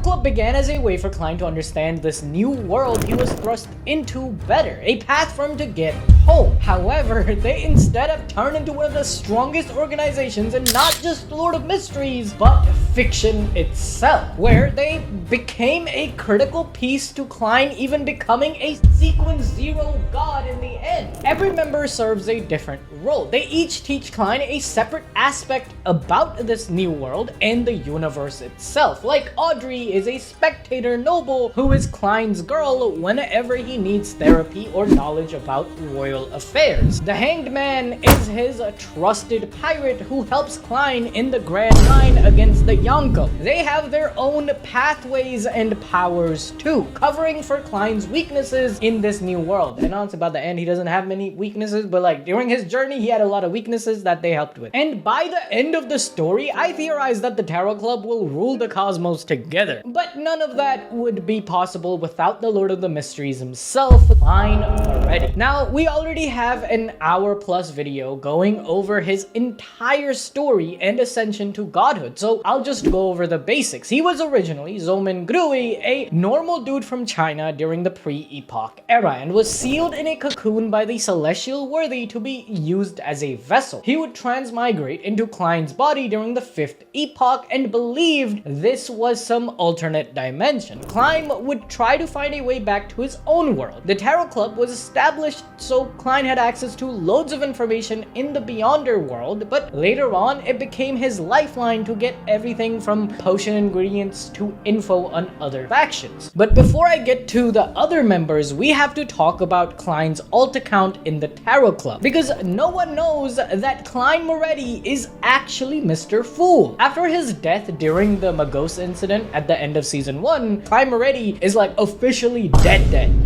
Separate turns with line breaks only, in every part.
Club began as a way for Klein to understand this new world he was thrust into better, a path for him to get home. However, they instead have turned into one of the strongest organizations in not just Lord of Mysteries, but fiction itself, where they became a critical piece to Klein even becoming a Sequence Zero god in the end. Every member serves a different role. They each teach Klein a separate aspect about this new world and the universe itself. Like Audrey is a spectator noble who is Klein's girl whenever he needs therapy or knowledge about royal affairs. The Hanged Man is his trusted pirate who helps Klein in the grand line against the Yonko. They have their own pathways and powers too, covering for Klein's weaknesses in this new world. And honestly, about the end, he doesn't have many weaknesses, but like during his journey, he had a lot of weaknesses that they helped with. And by the end of the story, I theorize that the Tarot Club will rule the cosmos together. But none of that would be possible without the Lord of the Mysteries himself, Klein already. Now, we already have an hour-plus video going over his entire story and ascension to godhood, so I'll just go over the basics. He was originally Zomin Grui, a normal dude from China during the pre-epoch era, and was sealed in a cocoon by the celestial worthy to be used as a vessel. He would transmigrate into Klein's body during the 5th epoch and believed this was some alternate dimension. Klein would try to find a way back to his own world. The Tarot Club was established so Klein had access to loads of information in the Beyonder world, but later on it became his lifeline to get everything from potion ingredients to info on other factions. But before I get to the other members, we have to talk about Klein's alt account in the Tarot Club, because no one knows that Klein Moretti is actually Mr. Fool. After his death during the Magos incident at the end of season 1, Klein Moretti is like officially dead.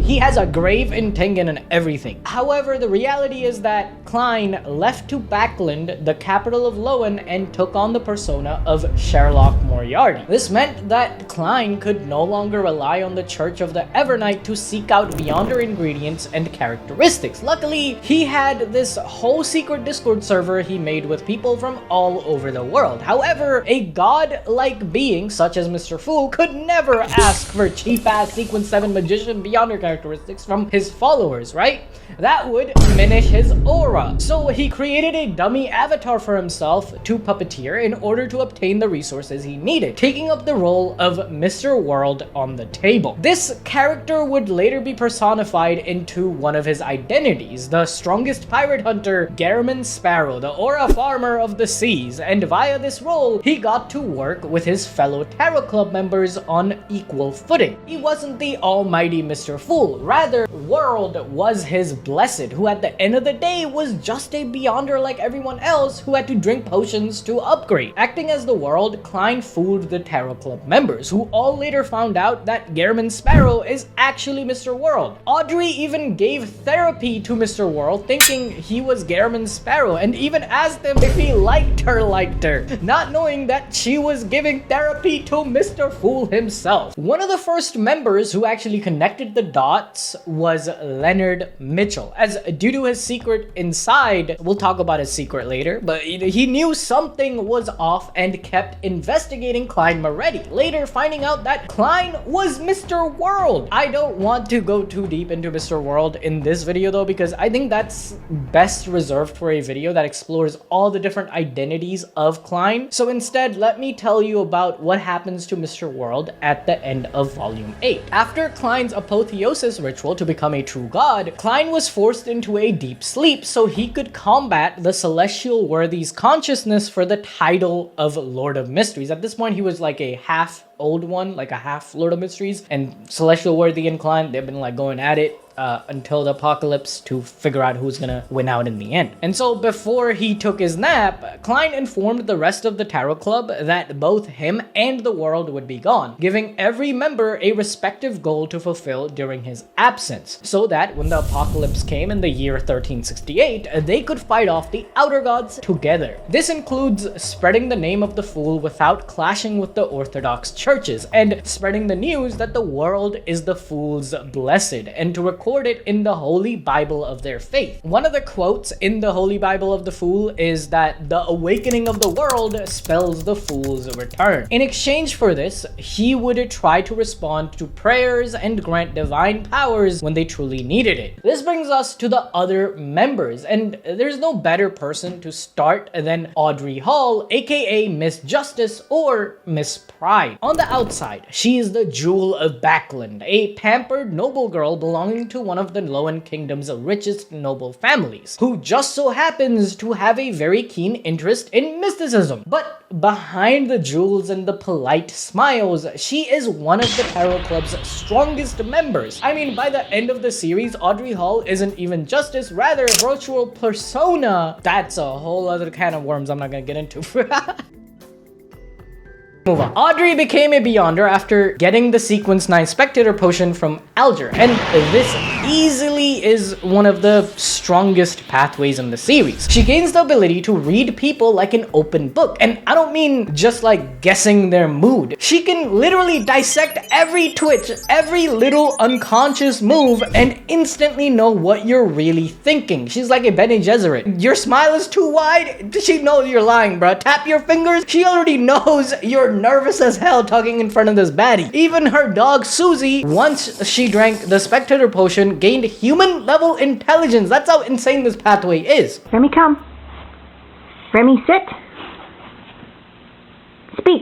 He has a grave in Tengen and everything. However, the reality is that Klein left to Backland, the capital of Lowen, and took on the persona of Sherlock Moriarty. This meant that Klein could no longer rely on the Church of the Evernight to seek out Beyonder ingredients and characteristics. Luckily, he had this whole secret Discord server he made with people from all over the world. However, a god-like being such as Mr. Fool could never ask for cheap-ass Sequence 7 Magician Beyonder characteristics from his followers, right? That would diminish his aura. So he created a dummy avatar for himself to puppeteer in order to obtain the resources he needed, taking up the role of Mr. World on the table. This character would later be personified into one of his identities, the strongest pirate hunter, Gehrman Sparrow, the aura farmer of the seas, and via this role, he got to work with his fellow Tarot Club members on equal footing. He wasn't the almighty Mr. Fool, rather, World was his blessed, who at the end of the day was just a Beyonder like everyone else who had to drink potions to upgrade. Acting as the World, Klein fooled the Tarot Club members, who all later found out that Gehrman Sparrow is actually Mr. World. Audrey even gave therapy to Mr. World, thinking he was Gehrman Sparrow, and even asked him if he liked her, not knowing that she was giving therapy to Mr. Fool himself. One of the first members who actually connected the dots was Leonard Mitchell, as due to his secret inside, we'll talk about his secret later, but he knew something was off and kept investigating Klein Moretti, later finding out that Klein was Mr. World. I don't want to go too deep into Mr. World in this video though, because I think that's best reserved for a video that explores all the different identities of Klein. So instead, let me tell you about what happens to Mr. World at the end of Volume 8. After Klein's apotheosis ritual to become a true god, Klein was forced into a deep sleep so he could combat the celestial worthy's consciousness for the title of Lord of Mysteries. At this point, he was like a half old one, like a half Lord of Mysteries, and Celestial Worthy and Klein, they've been like going at it until the apocalypse to figure out who's gonna win out in the end. And so before he took his nap, Klein informed the rest of the Tarot Club that both him and the world would be gone, giving every member a respective goal to fulfill during his absence, so that when the apocalypse came in the year 1368, they could fight off the Outer Gods together. This includes spreading the name of the Fool without clashing with the Orthodox churches, and spreading the news that the world is the Fool's blessed, and to record recorded in the Holy Bible of their faith. One of the quotes in the Holy Bible of the Fool is that the awakening of the world spells the Fool's return. In exchange for this, he would try to respond to prayers and grant divine powers when they truly needed it. This brings us to the other members, and there's no better person to start than Audrey Hall, aka Miss Justice or Miss Pride. On the outside, she is the jewel of Backland, a pampered noble girl belonging to one of the Lowen Kingdom's richest noble families, who just so happens to have a very keen interest in mysticism. But behind the jewels and the polite smiles, she is one of the Tarot Club's strongest members. I mean, by the end of the series, Audrey Hall isn't even Justice, rather a virtual persona. That's a whole other can of worms I'm not gonna get into. Move on. Audrey became a Beyonder after getting the Sequence 9 Spectator Potion from Alger, and this easily is one of the strongest pathways in the series. She gains the ability to read people like an open book, and I don't mean just like guessing their mood. She can literally dissect every twitch, every little unconscious move, and instantly know what you're really thinking. She's like a Bene Gesserit. Your smile is too wide? She knows you're lying, bruh. Tap your fingers? She already knows you're nervous as hell talking in front of this baddie. Even her dog Susie, once she drank the Spectator Potion, gained human level intelligence. That's how insane this pathway is.
Remy, come. Remy, sit. Speak.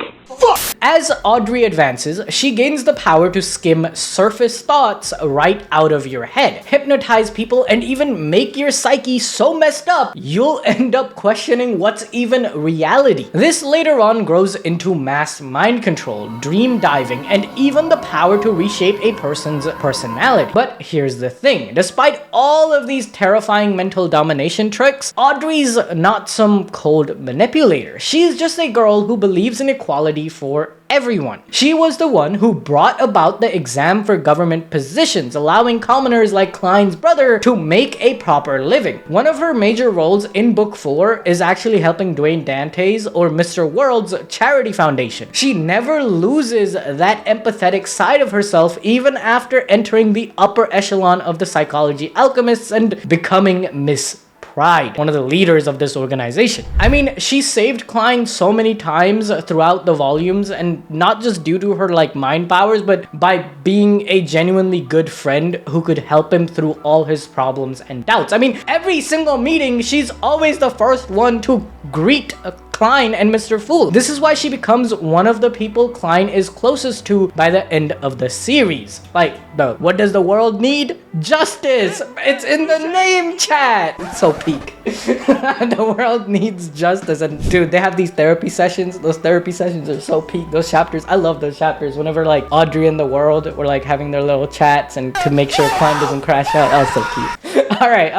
As Audrey advances, she gains the power to skim surface thoughts right out of your head, hypnotize people, and even make your psyche so messed up, you'll end up questioning what's even reality. This later on grows into mass mind control, dream diving, and even the power to reshape a person's personality. But here's the thing, despite all of these terrifying mental domination tricks, Audrey's not some cold manipulator. She's just a girl who believes in equality for everyone. She was the one who brought about the exam for government positions, allowing commoners like Klein's brother to make a proper living. One of her major roles in book 4 is actually helping Dwayne Dante's or Mr. World's charity foundation. She never loses that empathetic side of herself even after entering the upper echelon of the psychology alchemists and becoming Miss Pride, one of the leaders of this organization. I mean, she saved Klein so many times throughout the volumes, and not just due to her like mind powers, but by being a genuinely good friend who could help him through all his problems and doubts. I mean, every single meeting, she's always the first one to greet Klein and Mr. Fool. This is why she becomes one of the people Klein is closest to by the end of the series. Like, what does the world need? Justice! It's in the name, chat! It's so peak. The world needs justice. And dude, they have these therapy sessions. Those therapy sessions are so peak. Those chapters, I love those chapters. Whenever like Audrey and the world were like having their little chats and to make sure Klein doesn't crash out. That was so cute. Alright,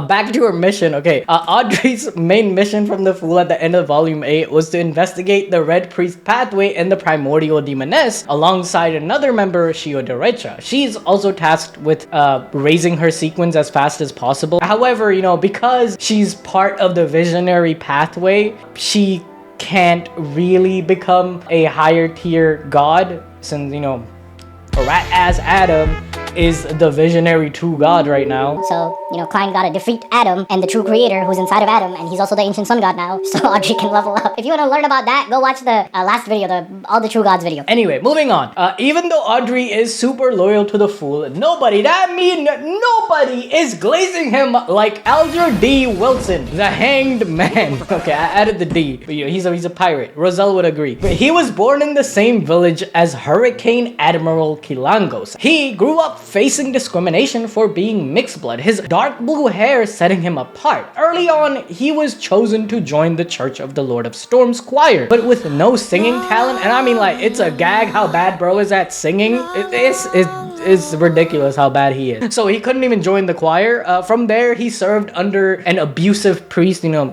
back to her mission. Okay, Audrey's main mission from the Fool at the end of Volume 8 was to investigate the Red Priest pathway and the Primordial Demoness alongside another member, Derecha. She's also tasked with raising her sequence as fast as possible. However, you know, because she's part of the visionary pathway, she can't really become a higher tier god since, you know, a rat ass Adam is the visionary true god right now.
So, you know, Klein gotta defeat Adam and the true creator who's inside of Adam, and he's also the ancient sun god now, so Audrey can level up. If you want to learn about that, go watch the last video, the all the true gods video.
Anyway, moving on. Even though Audrey is super loyal to the Fool, nobody is glazing him like Alger D. Wilson, the hanged man. Okay, I added the D, but you know, he's a pirate. Roselle would agree. But he was born in the same village as Hurricane Admiral Kilangos. He grew up facing discrimination for being mixed blood, his dark blue hair setting him apart. Early on, he was chosen to join the Church of the Lord of Storms choir, but with no singing talent, and I mean like, it's a gag how bad bro is at singing. It's ridiculous how bad he is. So he couldn't even join the choir. From there, he served under an abusive priest, you know,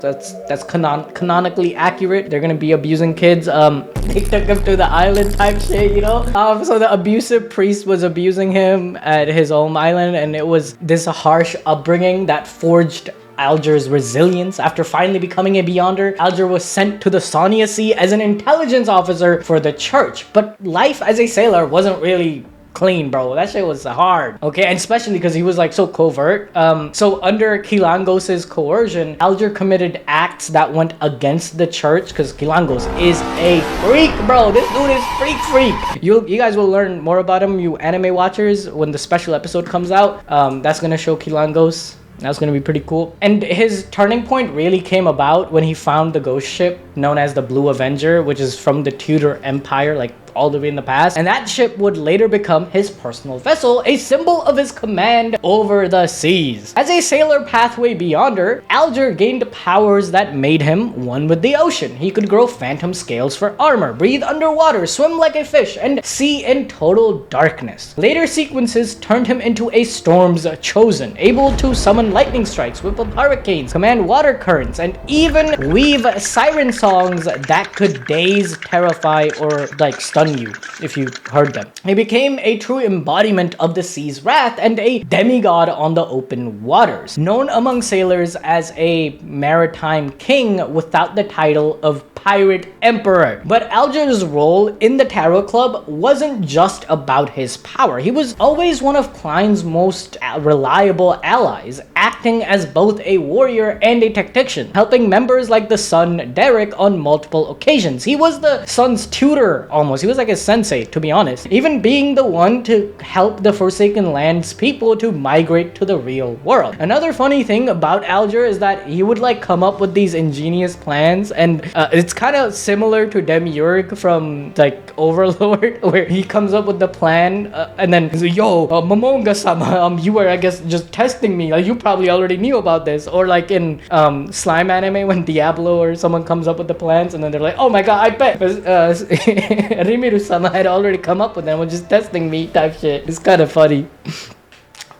that's canonically accurate. They're gonna be abusing kids. They took him to the island type shit, you know? So the abusive priest was abusing him at his home island, and it was this harsh upbringing that forged Alger's resilience. After finally becoming a Beyonder, Alger was sent to the Sonia Sea as an intelligence officer for the church. But life as a sailor wasn't really clean, bro. That shit was hard. Okay, and especially because he was like so covert. So under Kilangos's coercion, Alger committed acts that went against the church because Kilangos is a freak, bro. This dude is freak. You guys will learn more about him, you anime watchers, when the special episode comes out. That's gonna show Kilangos. That's gonna be pretty cool. And his turning point really came about when he found the ghost ship known as the Blue Avenger, which is from the Tudor Empire, like all the way in the past, and that ship would later become his personal vessel, a symbol of his command over the seas. As a sailor pathway beyonder, Alger gained powers that made him one with the ocean. He could grow phantom scales for armor, breathe underwater, swim like a fish, and see in total darkness. Later sequences turned him into a storm's chosen, able to summon lightning strikes, whip up hurricanes, command water currents, and even weave siren songs that could daze, terrify, or like stun you if you heard them. He became a true embodiment of the sea's wrath and a demigod on the open waters, known among sailors as a maritime king without the title of pirate emperor. But Alger's role in the Tarot Club wasn't just about his power. He was always one of Klein's most reliable allies, acting as both a warrior and a tactician, helping members like the son Derrick on multiple occasions. He was the son's tutor almost. He was like a sensei, to be honest, even being the one to help the Forsaken Lands people to migrate to the real world. Another funny thing about Alger is that he would like come up with these ingenious plans, and it's kind of similar to Demiurge from like Overlord, where he comes up with the plan and then he's like, yo, Momonga-sama, you were, I guess, just testing me. Like, you probably already knew about this. Or like in Slime anime, when Diablo or someone comes up with the plans and then they're like, oh my god, I bet Rimiru-sama had already come up with them, was just testing me type shit. It's kind of funny.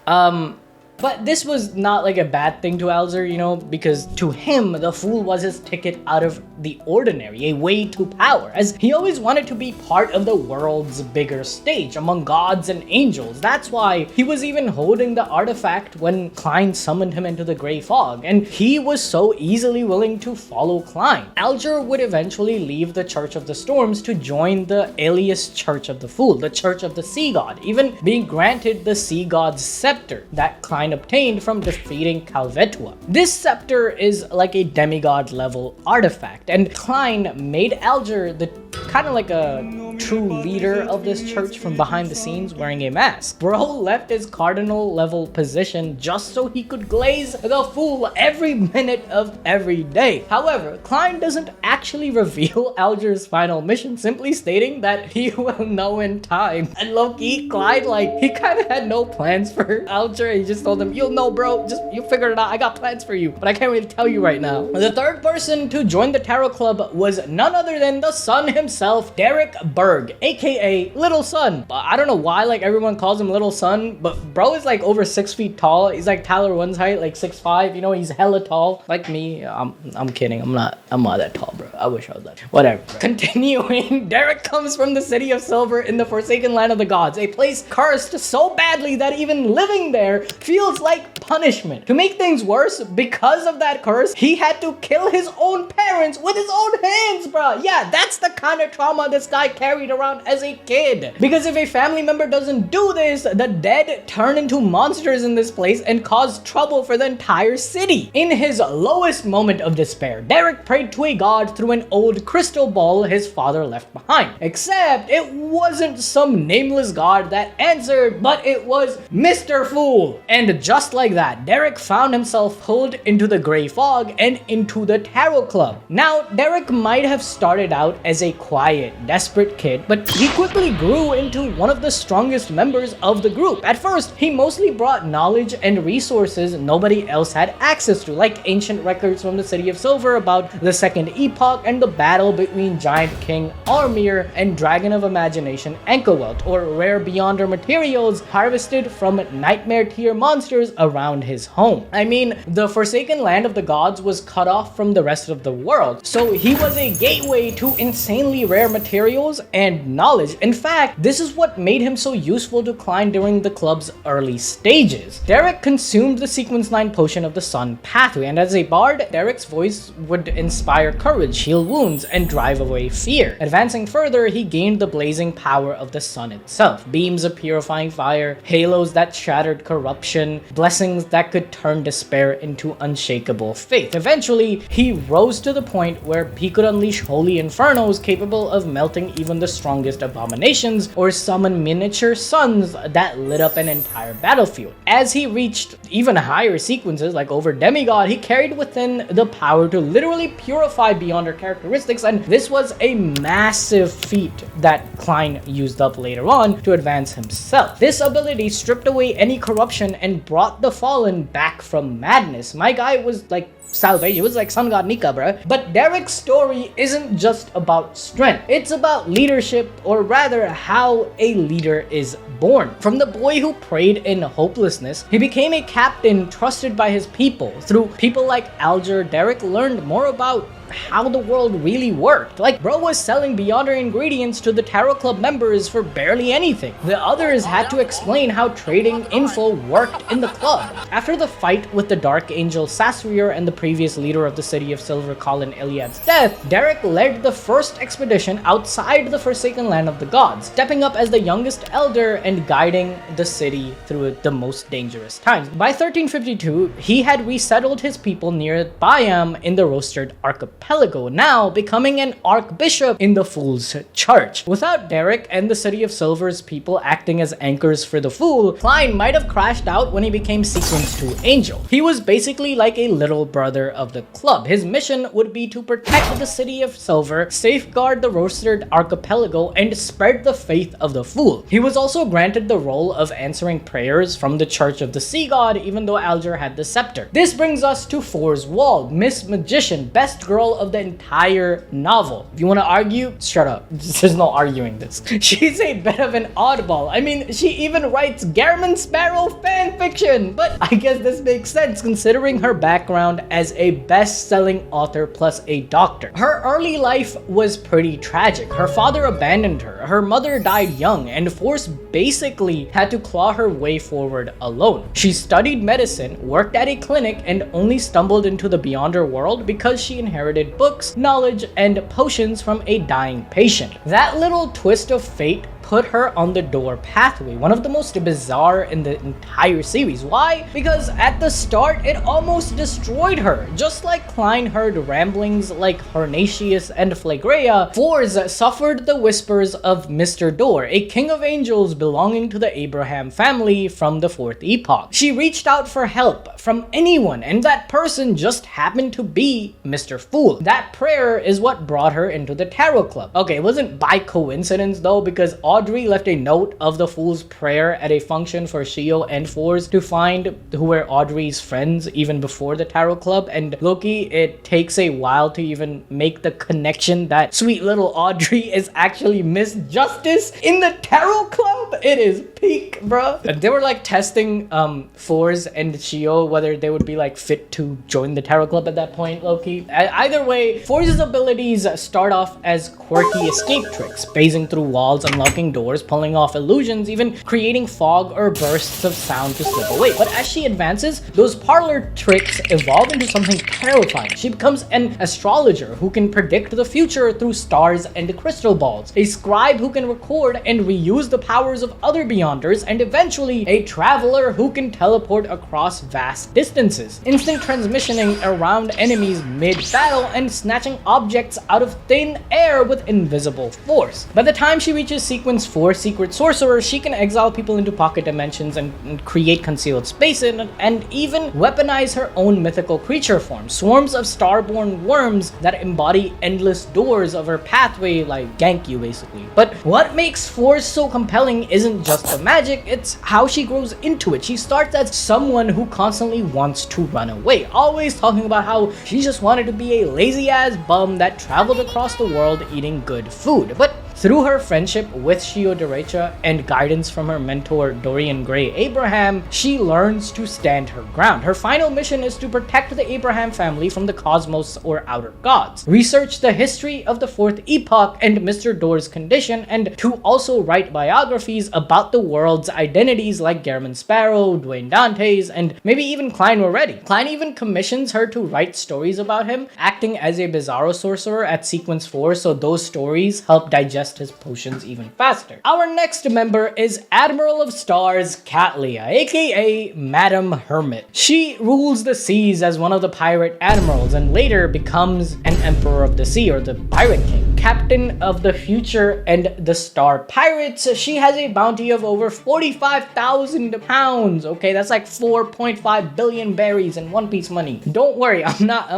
But this was not like a bad thing to Alger, you know, because to him, the Fool was his ticket out of the ordinary, a way to power, as he always wanted to be part of the world's bigger stage among gods and angels. That's why he was even holding the artifact when Klein summoned him into the Grey Fog, and he was so easily willing to follow Klein. Alger would eventually leave the Church of the Storms to join the alias Church of the Fool, the Church of the Sea God, even being granted the Sea God's scepter that Klein obtained from defeating Calvetua. This scepter is like a demigod level artifact, and Klein made Alger the kind of like a true leader of this church from behind the scenes wearing a mask. Bro left his cardinal level position just so he could glaze the Fool every minute of every day. However, Klein doesn't actually reveal Alger's final mission, simply stating that he will know in time. And low-key, Klein, like, he kind of had no plans for Alger. He just told him, you'll know, bro, just you figure it out. I got plans for you, but I can't really tell you right now. The third person to join the Tarot Club was none other than the son himself, Derrick Berg, aka Little Sun. I don't know why like everyone calls him Little Sun, but bro is like over 6 feet tall. He's like Tyler One's height, like 6'5". You know, he's hella tall. Like me. I'm kidding. I'm not that tall, bro. I wish I was that tall. Whatever. Bro. Continuing, Derrick comes from the City of Silver in the Forsaken Land of the Gods, a place cursed so badly that even living there feels like punishment. To make things worse, because of that curse, he had to kill his own parents with his own hands, bro. Yeah, that's the kind of trauma this guy carried around as a kid. Because if a family member doesn't do this, the dead turn into monsters in this place and cause trouble for the entire city. In his lowest moment of despair, Derrick prayed to a god through an old crystal ball his father left behind. Except it wasn't some nameless god that answered, but it was Mr. Fool. And just like that, Derrick found himself pulled into the Grey Fog and into the Tarot Club. Now, Derrick might have started out as a quiet, desperate kid, but he quickly grew into one of the strongest members of the group. At first, he mostly brought knowledge and resources nobody else had access to, like ancient records from the City of Silver about the Second Epoch and the battle between Giant King Armir and Dragon of Imagination Ankelwelt, or rare Beyonder materials harvested from nightmare tier monsters around his home. I mean, the Forsaken Land of the Gods was cut off from the rest of the world, so he was a gateway to insanely rare materials and knowledge. In fact, this is what made him so useful to Klein during the club's early stages. Derrick consumed the Sequence 9 potion of the Sun pathway, and as a bard, Derrick's voice would inspire courage, heal wounds, and drive away fear. Advancing further, he gained the blazing power of the sun itself. Beams of purifying fire, halos that shattered corruption, blessings that could turn despair into unshakable faith. Eventually, he rose to the point where he could unleash holy infernos capable of melting even the strongest abominations, or summon miniature suns that lit up an entire battlefield. As he reached even higher sequences, like over demigod, he carried within the power to literally purify Beyonder characteristics, and this was a massive feat that Klein used up later on to advance himself. This ability stripped away any corruption and brought the Fallen back from madness. My guy was like salvation. It was like Sun God Nika, bruh. But Derrick's story isn't just about strength. It's about leadership, or rather how a leader is born. From the boy who prayed in hopelessness, he became a captain trusted by his people. Through people like Alger, Derrick learned more about how the world really worked. Like, bro was selling Beyonder ingredients to the Tarot Club members for barely anything. The others had to explain how trading info worked in the club. After the fight with the Dark Angel Sasrier and the previous leader of the City of Silver, Colin Iliad's death, Derrick led the first expedition outside the Forsaken Land of the Gods, stepping up as the youngest elder and guiding the city through the most dangerous times. By 1352, he had resettled his people near Bayam in the Rostered Archipelago, now becoming an archbishop in the Fool's Church. Without Derrick and the City of Silver's people acting as anchors for the Fool, Klein might have crashed out when he became Sequence 2 Angel. He was basically like a little brother of the club. His mission would be to protect the City of Silver, safeguard the Rostered Archipelago, and spread the faith of the Fool. He was also granted the role of answering prayers from the Church of the Sea God, even though Alger had the scepter. This brings us to Four's Wall, Miss Magician, best girl of the entire novel. If you want to argue, shut up. There's no arguing this. She's a bit of an oddball. I mean, she even writes Garamond Sparrow fan fiction, but I guess this makes sense considering her background as a best-selling author plus a doctor. Her early life was pretty tragic. Her father abandoned her mother died young, and Force basically had to claw her way forward alone. She studied medicine, worked at a clinic, and only stumbled into the Beyonder world because she inherited books, knowledge, and potions from a dying patient. That little twist of fate put her on the door pathway, one of the most bizarre in the entire series. Why? Because at the start, it almost destroyed her. Just like Klein heard ramblings like Hornatius and Flagrea, Force suffered the whispers of Mr. Door, a king of angels belonging to the Abraham family from the 4th epoch. She reached out for help from anyone, and that person just happened to be Mr. Fool. That prayer is what brought her into the Tarot Club. Okay, it wasn't by coincidence though, because Audrey left a note of the Fool's prayer at a function for Shio and Force to find who were Audrey's friends even before the Tarot Club, and Loki, it takes a while to even make the connection that sweet little Audrey is actually Miss Justice in the Tarot Club. It is peak, bruh. They were like testing Force and Shio whether they would be like fit to join the Tarot Club at that point, Loki. Either way, Force's abilities start off as quirky escape tricks, phasing through walls, unlocking doors, pulling off illusions, even creating fog or bursts of sound to slip away. But as she advances, those parlor tricks evolve into something terrifying. She becomes an astrologer who can predict the future through stars and crystal balls, a scribe who can record and reuse the powers of other Beyonders, and eventually a traveler who can teleport across vast distances, instant transmissioning around enemies mid-battle and snatching objects out of thin air with invisible force. By the time she reaches Sequence 4 Secret Sorcerer, she can exile people into pocket dimensions and create concealed space and even weaponize her own mythical creature form, swarms of starborn worms that embody endless doors of her pathway, like gank you basically. But what makes Force so compelling isn't just the magic, it's how she grows into it. She starts as someone who constantly wants to run away, always talking about how she just wanted to be a lazy ass bum that traveled across the world eating good food. But Through her friendship with Derecha and guidance from her mentor Dorian Gray Abraham, she learns to stand her ground. Her final mission is to protect the Abraham family from the cosmos or outer gods, research the history of the Fourth Epoch and Mr. Door's condition, and to also write biographies about the world's identities like Garamond Sparrow, Dwayne Dante's, and maybe even Klein were ready. Klein even commissions her to write stories about him, acting as a Bizarro sorcerer at Sequence 4, so those stories help digest his potions even faster. Our next member is Admiral of Stars Catleya, aka Madam Hermit. She rules the seas as one of the pirate admirals and later becomes an Emperor of the Sea, or the Pirate King. Captain of the Future and the Star Pirates, she has a bounty of over 45,000 pounds. Okay, that's like 4.5 billion berries in One Piece money. Don't worry, I'm not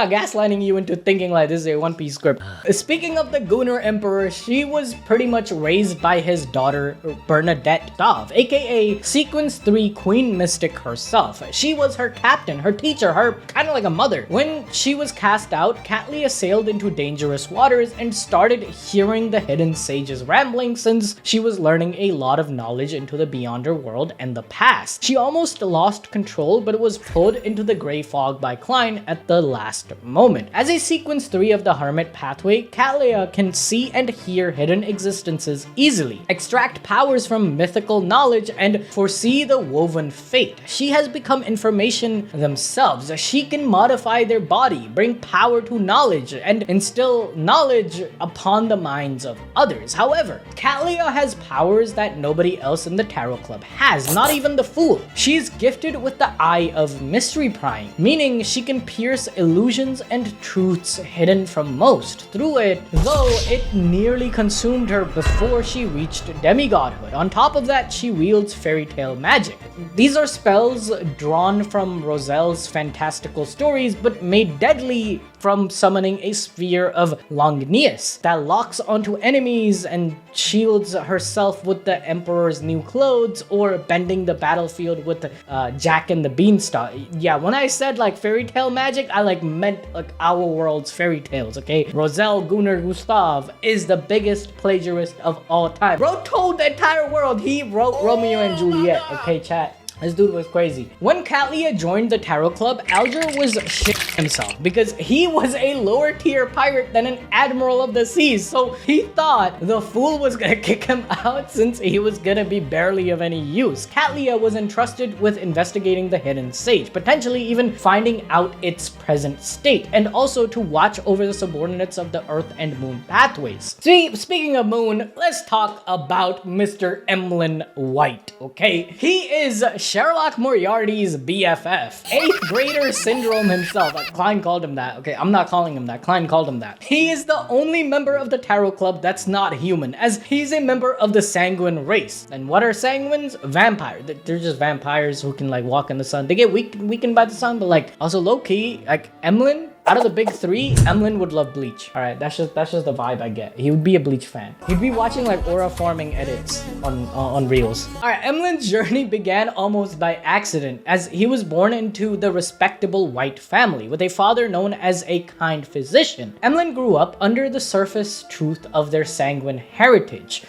gaslighting you into thinking like this is a One Piece script. Speaking of the Gunner Emperor, she was pretty much raised by his daughter Bernadette Dove, aka Sequence 3 Queen Mystic herself. She was her captain, her teacher, her kind of like a mother. When she was cast out, Catleya sailed into dangerous waters and started hearing the hidden sage's ramblings, since she was learning a lot of knowledge into the Beyonder world and the past. She almost lost control, but was pulled into the gray fog by Klein at the last moment. As a Sequence 3 of the Hermit pathway, Catleya can see and hear hidden existences easily, extract powers from mythical knowledge, and foresee the woven fate. She has become information themselves. She can modify their body, bring power to knowledge, and instill knowledge upon the minds of others. However, Catleya has powers that nobody else in the Tarot Club has, not even the Fool. She's gifted with the Eye of Mystery Prying, meaning she can pierce illusions and truths hidden from most. Through it, though, it nearly consumed her before she reached demigodhood. On top of that, she wields fairy tale magic. These are spells drawn from Roselle's fantastical stories, but made deadly from summoning a sphere of Longnius that locks onto enemies and shields herself with the Emperor's new clothes, or bending the battlefield with Jack and the Beanstalk. Yeah, when I said like fairy tale magic, I like meant like our world's fairy tales, okay? Roselle Gunnar Gustav is the biggest plagiarist of all time. Bro told the entire world he wrote Romeo and Juliet, okay, chat? This dude was crazy. When Catleya joined the Tarot Club, Alger was shit himself because he was a lower tier pirate than an Admiral of the Seas. So he thought the Fool was gonna kick him out since he was gonna be barely of any use. Catleya was entrusted with investigating the hidden sage, potentially even finding out its present state, and also to watch over the subordinates of the Earth and Moon pathways. See, speaking of Moon, let's talk about Mr. Emlyn White, okay? He is Sherlock Moriarty's BFF. 8th grader syndrome himself. Klein called him that. Okay, I'm not calling him that. Klein called him that. He is the only member of the Tarot Club that's not human, as he's a member of the Sanguine race. And what are Sanguines? Vampires. They're just vampires who can like walk in the sun. They get weakened by the sun, but like also low-key, like Emlyn, out of the big three, Emlyn would love Bleach. All right, that's just the vibe I get. He would be a Bleach fan. He'd be watching like aura farming edits on Reels. All right, Emlyn's journey began almost by accident, as he was born into the respectable white family with a father known as a kind physician. Emlyn grew up under the surface truth of their sanguine heritage,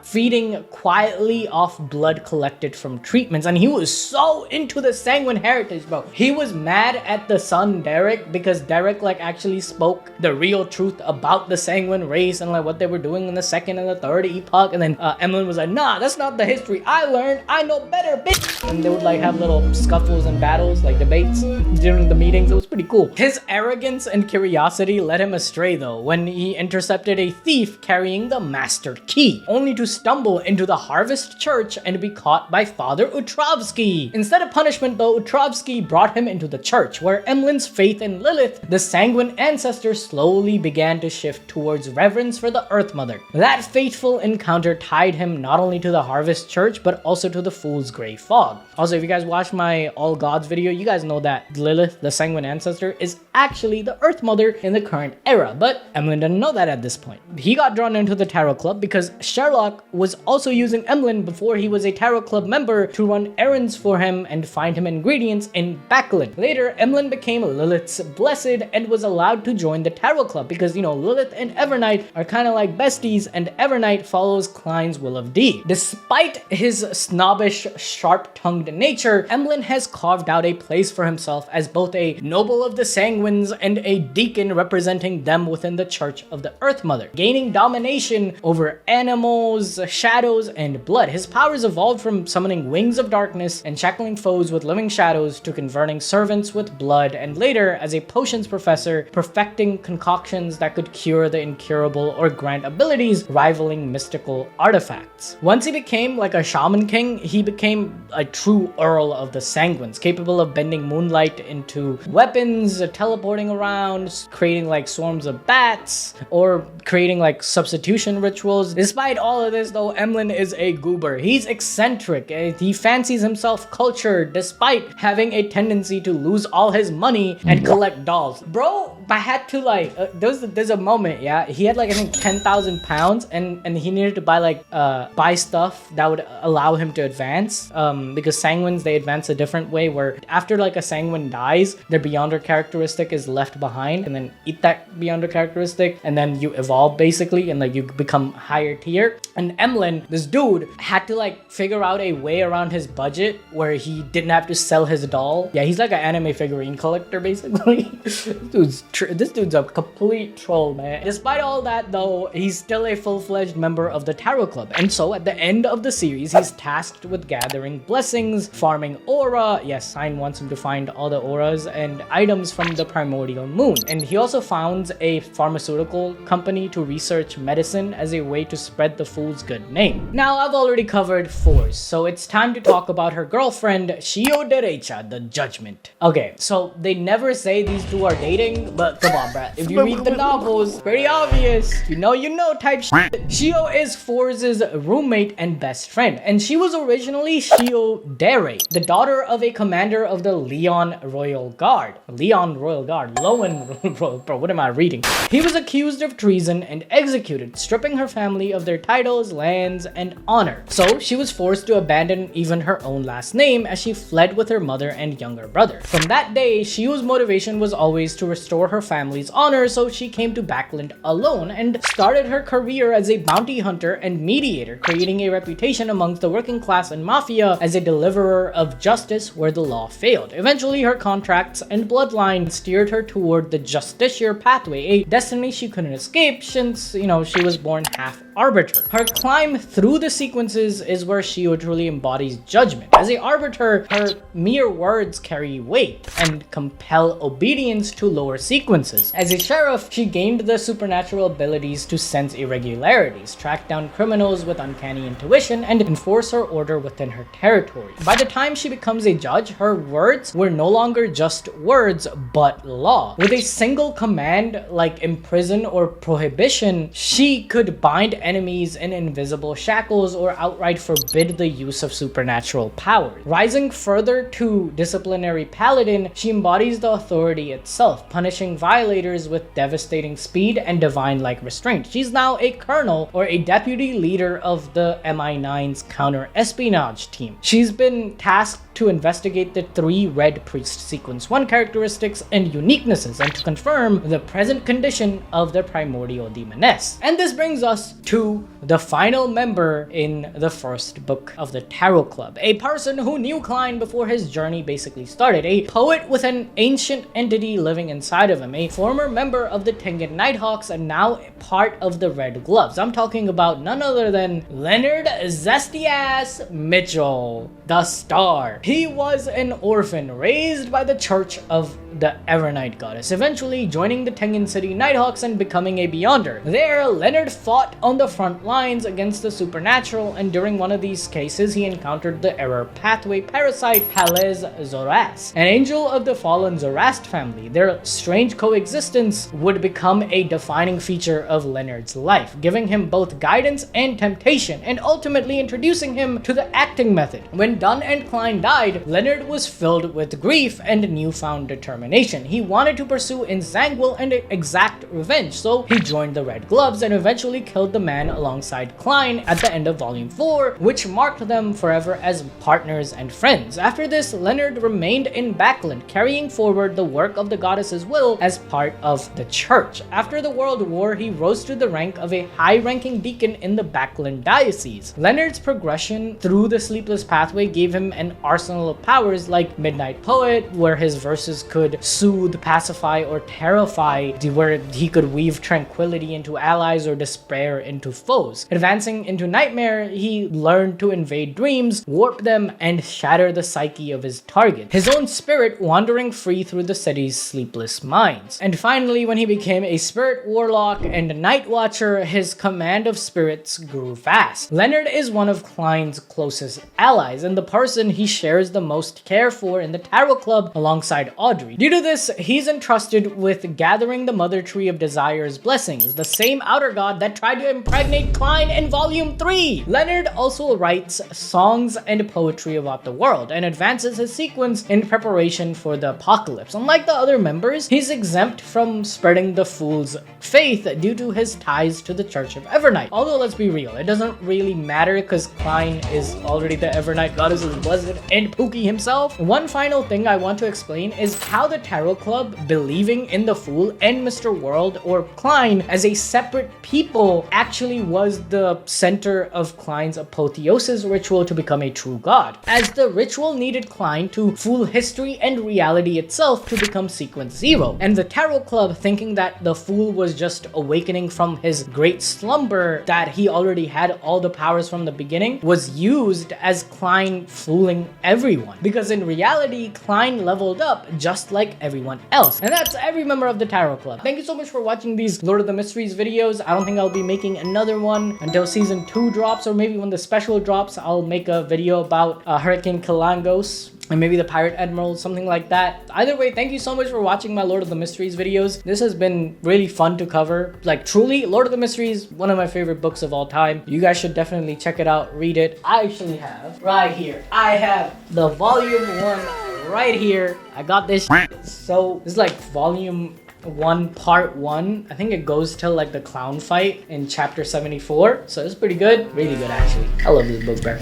feeding quietly off blood collected from treatments, and he was so into the sanguine heritage, bro. He was mad at the son Derrick because Derrick like actually spoke the real truth about the Sanguine race and like what they were doing in the second and the third epoch, and then Emlyn was like, nah, that's not the history I learned, I know better, bitch. And they would like have little scuffles and battles, like debates during the meetings. It was pretty cool. His arrogance and curiosity led him astray though when he intercepted a thief carrying the master key, only to stumble into the Harvest Church and be caught by Father Utrovsky. Instead of punishment though, Utrovsky brought him into the church, where Emlyn's faith in Lilith, the sanguine ancestor, slowly began to shift towards reverence for the Earth Mother. That fateful encounter tied him not only to the Harvest Church, but also to the Fool's Grey Fog. Also, if you guys watched my All Gods video, you guys know that Lilith, the sanguine ancestor, ancestor is actually the Earth Mother in the current era, but Emlyn didn't know that at this point. He got drawn into the Tarot Club because Sherlock was also using Emlyn before he was a Tarot Club member to run errands for him and find him ingredients in Backland. Later, Emlyn became Lilith's blessed and was allowed to join the Tarot Club because, Lilith and Evernight are kind of like besties, and Evernight follows Klein's will of D. Despite his snobbish, sharp-tongued nature, Emlyn has carved out a place for himself as both a noble of the Sanguines and a deacon representing them within the Church of the Earth Mother, gaining domination over animals, shadows, and blood. His powers evolved from summoning wings of darkness and shackling foes with living shadows to converting servants with blood, and later as a potions professor, perfecting concoctions that could cure the incurable or grant abilities rivaling mystical artifacts. Once he became like a shaman king, he became a true Earl of the Sanguines, capable of bending moonlight into weapons, teleporting around, creating like swarms of bats, or creating like substitution rituals. Despite all of this though, Emlyn is a goober. He's eccentric. He fancies himself cultured despite having a tendency to lose all his money and collect dolls. Bro, I had to like, there's a moment, yeah, he had like I think 10,000 pounds and he needed to buy stuff that would allow him to advance, because Sanguines, they advance a different way where after like a Sanguine dies, their Beyonder characteristic is left behind, and then eat that Beyonder characteristic and then you evolve basically and like you become higher tier. And Emlyn, this dude, had to like figure out a way around his budget where he didn't have to sell his doll. Yeah, he's like an anime figurine collector basically. This dude's a complete troll, man. Despite all that though, he's still a full-fledged member of the Tarot Club, and so at the end of the series, he's tasked with gathering blessings, farming aura. Yes, Sign wants him to find all the auras and items from the primordial moon. And he also founds a pharmaceutical company to research medicine as a way to spread the fool's good name. Now, I've already covered Force, so it's time to talk about her girlfriend, Derecha, the Judgement. Okay, so they never say these two are dating, but come on, bruh. If you read the novels, pretty obvious. You know type shit. Shio is Force's roommate and best friend, and she was originally Shio Derrick, the daughter of a commander of the Leon Royal Guard. Bro, what am I reading? He was accused of treason and executed, stripping her family of their titles, lands, and honor. So she was forced to abandon even her own last name as she fled with her mother and younger brother. From that day, Shio's motivation was always to restore her family's honor, so she came to Backland alone and started her career as a bounty hunter and mediator, creating a reputation amongst the working class and mafia as a deliverer of justice where the law failed. Eventually, her contracts and bloodline steered her toward the justiciar pathway, a destiny she couldn't escape since, she was born half arbiter. Her climb through the sequences is where she truly embodies judgment. As a arbiter, her mere words carry weight and compel obedience to lower sequences. As a sheriff, she gained the supernatural abilities to sense irregularities, track down criminals with uncanny intuition, and enforce her order within her territory. By the time she becomes a judge, her words were no longer just words, but law. With a single command like imprison or prohibition, she could bind enemies in invisible shackles or outright forbid the use of supernatural powers. Rising further to disciplinary paladin, she embodies the authority itself, punishing violators with devastating speed and divine-like restraint. She's now a colonel or a deputy leader of the MI9's counter-espionage team. She's been tasked to investigate the 3 Red Priest Sequence 1 characteristics and uniquenesses, and to confirm the present condition of the primordial demoness. And this brings us to the final member in the first book of the Tarot Club, a person who knew Klein before his journey basically started, a poet with an ancient entity living inside of him, a former member of the Tengen Nighthawks and now part of the Red Gloves. I'm talking about none other than Leonard Zesty-ass Mitchell, the Star. He was an orphan raised by the Church of the Evernight Goddess, eventually joining the Tengen City Nighthawks and becoming a Beyonder. There, Leonard fought on the front lines against the supernatural, and during one of these cases, he encountered the error pathway parasite Palez Zorast, an angel of the fallen Zorast family. Their strange coexistence would become a defining feature of Leonard's life, giving him both guidance and temptation, and ultimately introducing him to the acting method. When Dunn and Klein died, died, Leonard was filled with grief and newfound determination. He wanted to pursue ensanguine and exact revenge, so he joined the Red Gloves and eventually killed the man alongside Klein at the end of Volume 4, which marked them forever as partners and friends. After this, Leonard remained in Backland, carrying forward the work of the goddess's will as part of the church. After the World War, he rose to the rank of a high-ranking deacon in the Backland diocese. Leonard's progression through the Sleepless Pathway gave him an arsenal of powers like Midnight Poet, where his verses could soothe, pacify, or terrify, where he could weave tranquility into allies or despair into foes. Advancing into Nightmare, he learned to invade dreams, warp them, and shatter the psyche of his target, his own spirit wandering free through the city's sleepless mines. And finally, when he became a spirit warlock and night watcher, his command of spirits grew fast. Leonard is one of Klein's closest allies and the person he shares the most care for in the Tarot Club alongside Audrey. Due to this, he's entrusted with gathering the Mother Tree of Desire's blessings, the same outer god that tried to impregnate Klein in Volume 3. Leonard also writes songs and poetry about the world and advances his sequence in preparation for the apocalypse. Unlike the other members, he's exempt from spreading the Fool's faith due to his ties to the Church of Evernight. Although, let's be real, it doesn't really matter because Klein is already the Evernight goddess's blessed and Pookie himself. One final thing I want to explain is how the Tarot Club, believing in the Fool and Mr. World or Klein as a separate people, actually was the center of Klein's apotheosis ritual to become a true god, as the ritual needed Klein to fool history and reality itself to become Sequence Zero. And the Tarot Club, thinking that the Fool was just awakening from his great slumber, that he already had all the powers from the beginning, was used as Klein fooling everyone. Because in reality, Klein leveled up just like everyone else. And that's every member of the Tarot Club. Thank you so much for watching these Lord of the Mysteries videos. I don't think I'll be making another one until season 2 drops, or maybe when the special drops, I'll make a video about Hurricane Kalangos and maybe the Pirate Admiral, something like that. Either way, thank you so much for watching my Lord of the Mysteries videos. This has been really fun to cover. Like, truly, Lord of the Mysteries, one of my favorite books of all time. You guys should definitely check it out, read it. I actually have, right here, I have the volume 1 right here. I got this so this is like volume 1 part 1. I think it goes till like the clown fight in chapter 74. So it's pretty good. Really good, actually. I love this book, bro.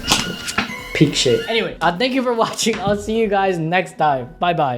Peak shit. Anyway, thank you for watching. I'll see you guys next time. Bye bye.